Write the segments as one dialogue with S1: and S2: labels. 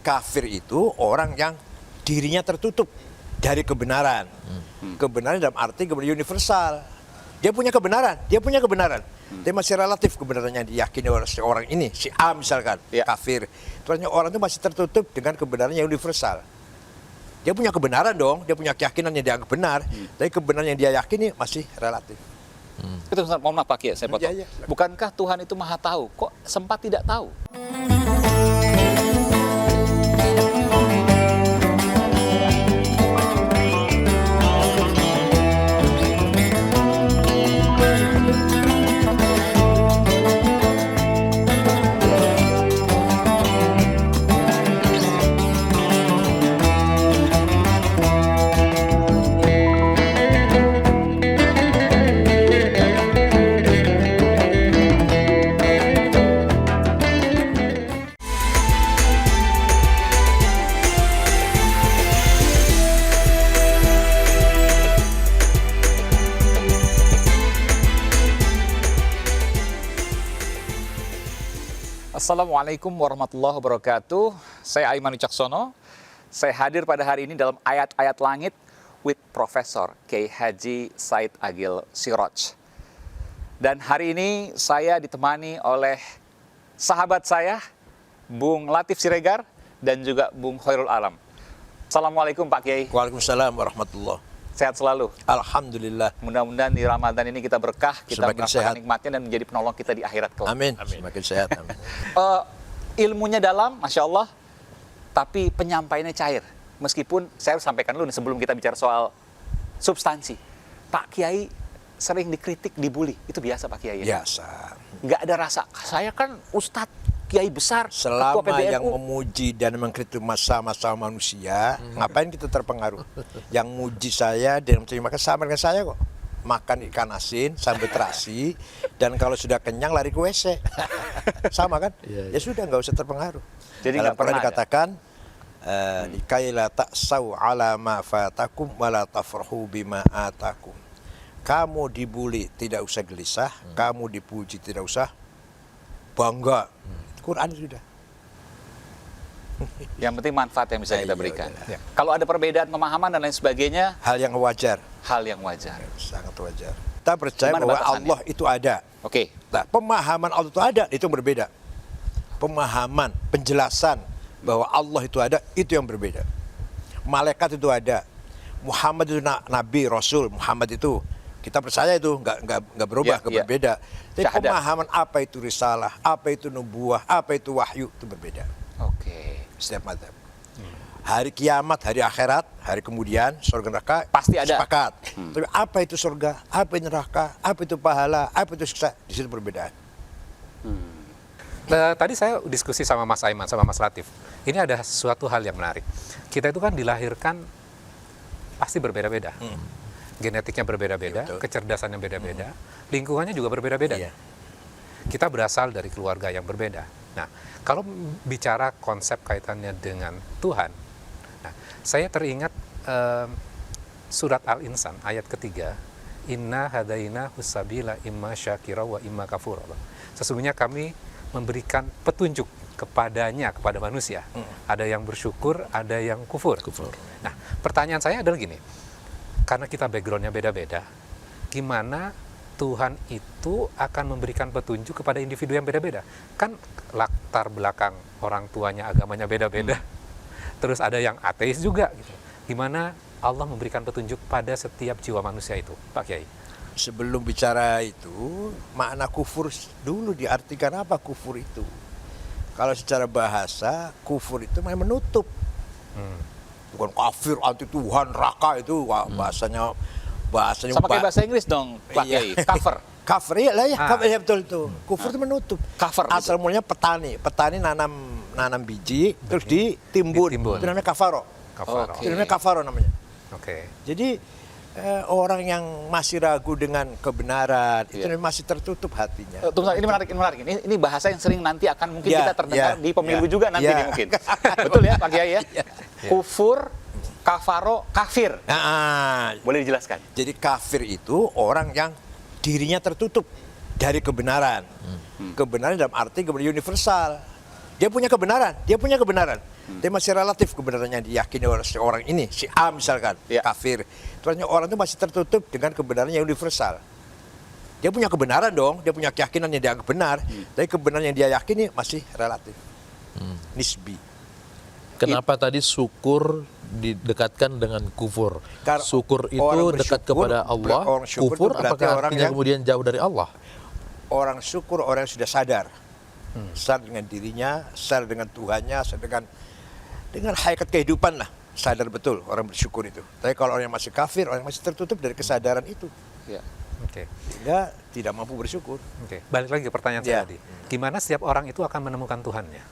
S1: kafir itu orang yang dirinya tertutup dari kebenaran. Kebenaran dalam arti kebenaran universal. Dia punya kebenaran. Dia masih relatif kebenarannya diyakini oleh seorang ini, si A misalkan, kafir. Terusnya orang itu masih tertutup dengan kebenaran yang universal. Dia punya kebenaran dong, dia punya keyakinan yang dianggap benar, tapi kebenaran yang dia yakini masih relatif.
S2: Itu mohon maaf Pak Kiai, saya potong.
S1: Ya.
S2: Bukankah Tuhan itu maha tahu? Kok sempat tidak tahu? Assalamualaikum warahmatullahi wabarakatuh. Saya Aiman Wicaksono. Saya hadir pada hari ini dalam Ayat-Ayat Langit with Profesor Kiai Haji Said Agil Siraj. Dan hari ini saya ditemani oleh sahabat saya, Bung Latif Siregar dan juga Bung Khairul Alam. Assalamualaikum Pak Kiai.
S1: Waalaikumsalam warahmatullahi.
S2: Sehat selalu.
S1: Alhamdulillah.
S2: Mudah-mudahan di Ramadan ini kita berkah, kita
S1: Semakin
S2: merasakan
S1: sehat.
S2: nikmatnya dan menjadi penolong kita di akhirat kelak.
S1: Amin. Semakin sehat. Amin.
S2: Ilmunya dalam, Masya Allah, tapi penyampaiannya cair. Meskipun saya harus sampaikan dulu nih sebelum kita bicara soal substansi. Pak Kiai sering dikritik, dibully. Itu biasa Pak Kiai ya?
S1: Biasa.
S2: Nggak ada rasa, saya kan Ustadz Kiai besar,
S1: Selama
S2: Ketua PBNU.
S1: yang memuji dan mengkritik masa-masa manusia, ngapain kita terpengaruh? Yang muji saya dan mencari makan sama dengan saya kok. Makan ikan asin, sambal terasi, dan kalau sudah kenyang lari ke WC. Sama kan? Ya sudah, nggak usah terpengaruh.
S2: Jadi
S1: Dalam
S2: nggak pernah
S1: Quran dikatakan, "Likaila ta'sau ala ma fatakum wa la tafrahu bima atakum." Kamu dibully tidak usah gelisah, kamu dipuji tidak usah bangga. Quran sudah.
S2: Yang penting manfaat yang bisa kita
S1: Iya,
S2: berikan.
S1: iya.
S2: Kalau ada perbedaan pemahaman dan lain sebagainya,
S1: Hal yang wajar,
S2: hal yang wajar.
S1: sangat wajar. Kita percaya
S2: Gimana
S1: bahwa
S2: batasannya?
S1: Allah itu ada.
S2: Oke,
S1: Nah, pemahaman Allah itu ada, itu yang berbeda. Pemahaman, penjelasan bahwa Allah itu ada, itu yang berbeda. Malaikat itu ada. Muhammad itu Nabi, Rasul. Muhammad itu kita percaya itu nggak berubah,
S2: Iya, iya.
S1: berbeda. Tapi
S2: Syahadat.
S1: pemahaman apa itu risalah, apa itu nubuah, apa itu wahyu itu berbeda.
S2: oke.
S1: Setiap mazhab. Hari kiamat, hari akhirat, hari kemudian surga neraka
S2: Pasti ada.
S1: sepakat. Tapi apa itu surga, apa itu neraka, apa itu pahala, apa itu siksa, di situ perbedaan.
S3: Tadi saya diskusi sama Mas Aiman, sama Mas Latif. Ini ada suatu hal yang menarik. Kita itu kan dilahirkan pasti berbeda-beda. Genetiknya berbeda-beda,
S1: Betul.
S3: kecerdasannya beda-beda, lingkungannya juga berbeda-beda.
S1: Iya.
S3: Kita berasal dari keluarga yang berbeda. Nah, kalau bicara konsep kaitannya dengan Tuhan, nah, saya teringat surat Al-Insan ayat ketiga, Inna hadaina husabila imma syakira wa imma kafura. Sesungguhnya kami memberikan petunjuk kepadanya, kepada manusia. Ada yang bersyukur, ada yang kufur. Nah, pertanyaan saya adalah gini, karena kita backgroundnya beda-beda, gimana Tuhan itu akan memberikan petunjuk kepada individu yang beda-beda? Kan latar belakang orang tuanya, agamanya beda-beda. Terus ada yang ateis juga gitu. Gimana Allah memberikan petunjuk pada setiap jiwa manusia itu, Pak Kiai?
S1: Sebelum bicara itu, makna kufur dulu diartikan apa kufur itu. Kalau secara bahasa, kufur itu memang menutup. Bukan kafir, anti Tuhan, neraka itu bahasanya
S2: Sama kayak bahasa Inggris dong, Pak Kiai. Cover.
S1: Cover, iya lah ya, cover, ya betul itu. Kufur itu menutup.
S2: Cover,
S1: Asal mulanya petani nanam biji, terus ditimbun.
S3: Ditimbun.
S1: Itu namanya kafaro.
S3: Kafaro.
S2: Oke.
S1: Itu namanya kafaro namanya.
S3: Oke.
S1: Jadi orang yang masih ragu dengan kebenaran itu masih tertutup hatinya.
S2: Tunggu, ini menarik. Ini bahasa yang sering nanti akan mungkin
S1: Ya,
S2: kita terdengar
S1: ya,
S2: di pemilu
S1: ya,
S2: juga nanti
S1: ya.
S2: nih mungkin. Betul ya Pak Kiai ya? Kufur, kafaro, kafir.
S1: Nah,
S2: Boleh dijelaskan?
S1: jadi kafir itu orang yang dirinya tertutup dari kebenaran. Kebenaran dalam arti kebenaran universal. Dia punya kebenaran, Tapi masih relatif kebenarannya diyakini oleh seorang ini, si A misalkan,
S2: Ya.
S1: kafir. Ternyata orang itu masih tertutup dengan kebenaran yang universal. Dia punya kebenaran dong, dia punya keyakinan yang dianggap benar, tapi kebenaran yang dia yakini masih relatif, nisbi.
S4: Kenapa tadi syukur didekatkan dengan kufur?
S1: Karena
S4: Syukur itu
S1: orang
S4: dekat
S1: bersyukur,
S4: kepada Allah,
S1: orang syukur
S4: kufur
S1: itu berarti
S4: apakah
S1: orang
S4: artinya
S1: yang-
S4: kemudian jauh dari Allah?
S1: Orang syukur orang yang sudah sadar, sadar dengan dirinya, sadar dengan Tuhannya, sadar dengan hakikat kehidupan lah, sadar betul orang bersyukur itu. Tapi kalau orang yang masih kafir, orang yang masih tertutup dari kesadaran itu,
S2: Ya.
S3: Oke.
S1: sehingga tidak mampu bersyukur.
S3: Oke. Balik lagi ke pertanyaan
S1: Ya.
S3: saya tadi. Gimana setiap orang itu akan menemukan Tuhannya?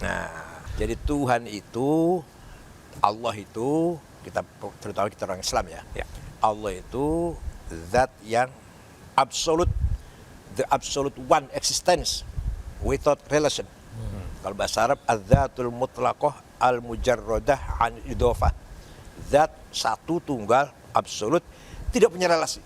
S1: Nah, jadi Tuhan itu, Allah itu, kita terutama kita orang Islam ya,
S3: Ya.
S1: Allah itu zat yang absolute, the absolute one existence without relation. Kalau bahasa Arab, az-zatul mutlaqah al-mujarradah an idhofah. Zat satu tunggal absolut, tidak punya relasi.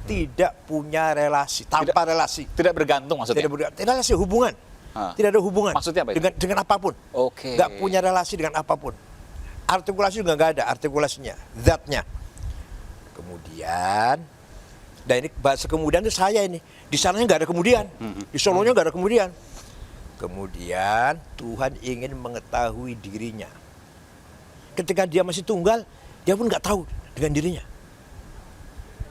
S1: Tidak punya relasi, tanpa relasi.
S2: Tidak bergantung maksudnya.
S1: Tidak relasi hubungan.
S2: Ah.
S1: Tidak ada hubungan.
S2: Maksudnya apa itu?
S1: Dengan apapun.
S2: Oke.
S1: Nggak punya relasi dengan apapun. Artikulasi juga nggak ada artikulasinya, zatnya. Kemudian, dan ini bahasa kemudian itu saya ini. Di sananya nggak ada kemudian. Di Solonya nggak ada kemudian. Kemudian Tuhan ingin mengetahui dirinya. Ketika dia masih tunggal, dia pun nggak tahu dengan dirinya.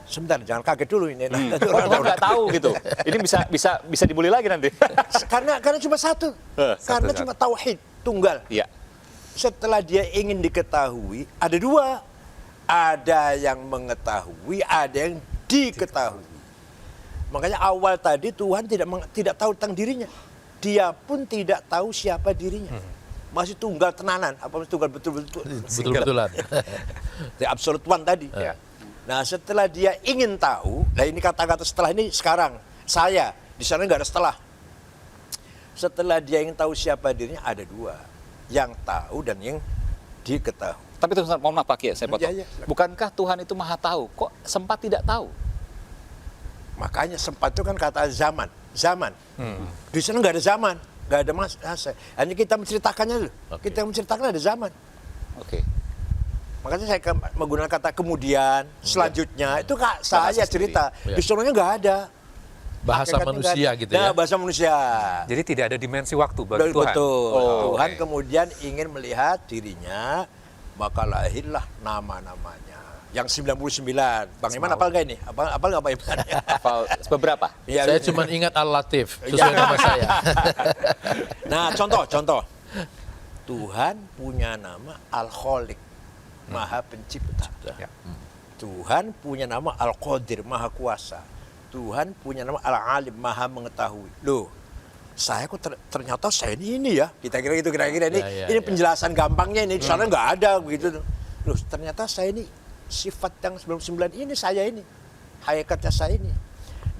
S1: Sebentar, jangan kaget dulu ini. Nah,
S2: Oh, Tuhan nggak tahu gitu. Ini bisa dibully lagi nanti.
S1: karena cuma satu. Karena
S3: satu.
S1: cuma tauhid tunggal.
S2: Iya.
S1: Setelah dia ingin diketahui, ada dua. Ada yang mengetahui, ada yang diketahui. Makanya awal tadi Tuhan tidak tahu tentang dirinya. Dia pun tidak tahu siapa dirinya. Masih tunggal tenanan, apa masih tunggal betul-betul.
S4: Betul-betulan.
S1: The absolute one tadi.
S3: Ya.
S1: Nah, setelah dia ingin tahu, nah ini kata-kata setelah ini sekarang saya di sana nggak ada setelah. Setelah dia ingin tahu siapa dirinya, ada dua, yang tahu dan yang diketahui.
S2: Tapi terus mohon maaf Pak Kiai, saya potong.
S1: Iya, silakan.
S2: Bukankah Tuhan itu maha tahu? Kok sempat tidak tahu?
S1: Makanya sempat itu kan kata zaman. Di sana nggak ada zaman, nggak ada masa. Hanya kita menceritakannya dulu.
S4: Oke.
S1: Kita menceritakan ada zaman.
S2: Oke.
S1: Makanya saya menggunakan kata kemudian, selanjutnya itu saya
S2: sendiri.
S1: cerita.
S4: Iya.
S1: Di sononya nggak ada.
S4: Bahasa
S1: Hakikatnya
S4: manusia
S1: nggak ada.
S4: gitu
S1: Nah,
S4: ya.
S1: bahasa manusia.
S3: Jadi tidak ada dimensi waktu bagi
S1: Betul.
S3: Tuhan.
S2: Oh,
S1: Tuhan
S3: oke.
S1: kemudian ingin melihat dirinya, maka lahirlah nama-namanya. Yang 99. Bang Iman apal nggak ini? Apal nggak Bang Iman?
S2: Hafal beberapa.
S1: Iya,
S4: Saya
S1: iya.
S4: cuma ingat Al-Latif sesuai nama saya.
S1: Nah, contoh. Tuhan punya nama Al-Khaliq, Maha Pencipta.
S3: Ya.
S1: Tuhan punya nama Al-Qadir, Maha Kuasa. Tuhan punya nama Al-Alim, Maha Mengetahui. Loh, saya kok ternyata saya ini ya. Kita kira gitu, kira-kira ini.
S4: Ya,
S1: Ini
S4: ya.
S1: penjelasan gampangnya ini. Di sana nggak ada begitu. Loh, ternyata saya ini sifat yang 99 ini saya ini. Hakikatnya saya ini.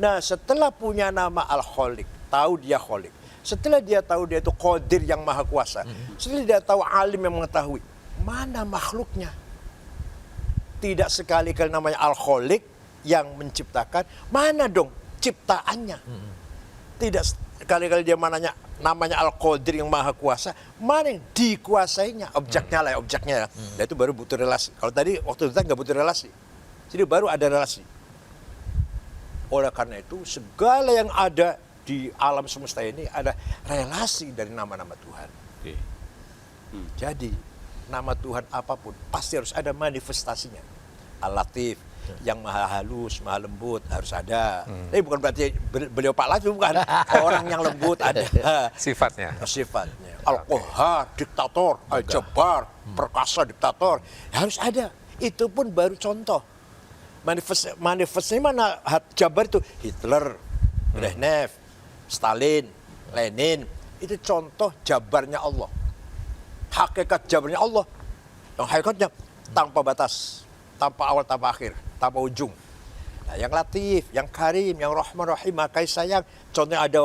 S1: Nah, setelah punya nama Al-Khaliq, tahu dia Khaliq. Setelah dia tahu dia itu Qadir yang Maha Kuasa. Setelah dia tahu Alim yang mengetahui. Mana makhluknya? Tidak sekali-kali namanya Al-Khaliq yang menciptakan, mana dong ciptaannya? Tidak sekali-kali dia namanya Al-Qadir yang Maha Kuasa, mana yang dikuasainya? Objeknya lah, objeknya. Nah, itu baru butuh relasi. Kalau tadi waktu itu nggak butuh relasi. Jadi baru ada relasi. Oleh karena itu, segala yang ada di alam semesta ini ada relasi dari nama-nama Tuhan.
S4: Oke.
S1: Jadi nama Tuhan apapun pasti harus ada manifestasinya. Al-Latif yang maha halus, maha lembut harus ada. Tapi bukan berarti beliau Pak Latif, bukan. Orang yang lembut ada
S3: Sifatnya.
S1: sifatnya. Al-Qahhar, diktator, Al-Jabbar, perkasa diktator. Harus ada. Itu pun baru contoh. Manifestnya mana Jabar itu? Hitler, Brezhnev, Stalin, Lenin. Itu contoh jabarnya Allah. Hakikat jabarnya Allah. Yang hakikatnya tanpa batas, tanpa awal, tanpa akhir, tanpa ujung. Nah, yang Latif, yang Karim, yang Rahman Rahim, kasih sayang. Contohnya ada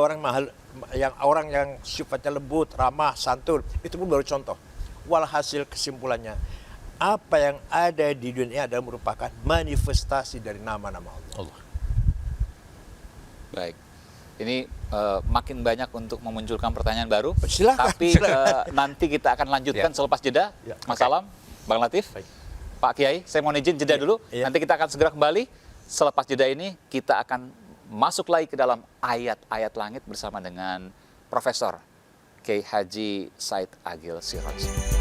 S1: orang yang sifatnya lembut, ramah, santun. Itu pun baru contoh. Walhasil kesimpulannya, apa yang ada di dunia adalah merupakan manifestasi dari nama-nama Allah.
S4: Allah.
S2: Baik. Ini makin banyak untuk memunculkan pertanyaan baru.
S1: Silakan,
S2: Tapi nanti kita akan lanjutkan selepas jeda. Mas Alam, Bang Latif, Pak Kiai, saya mau izin jeda dulu. Nanti kita akan segera kembali. Selepas jeda ini kita akan masuk lagi ke dalam ayat-ayat langit bersama dengan Profesor Kiai Haji Said Agil Siraj.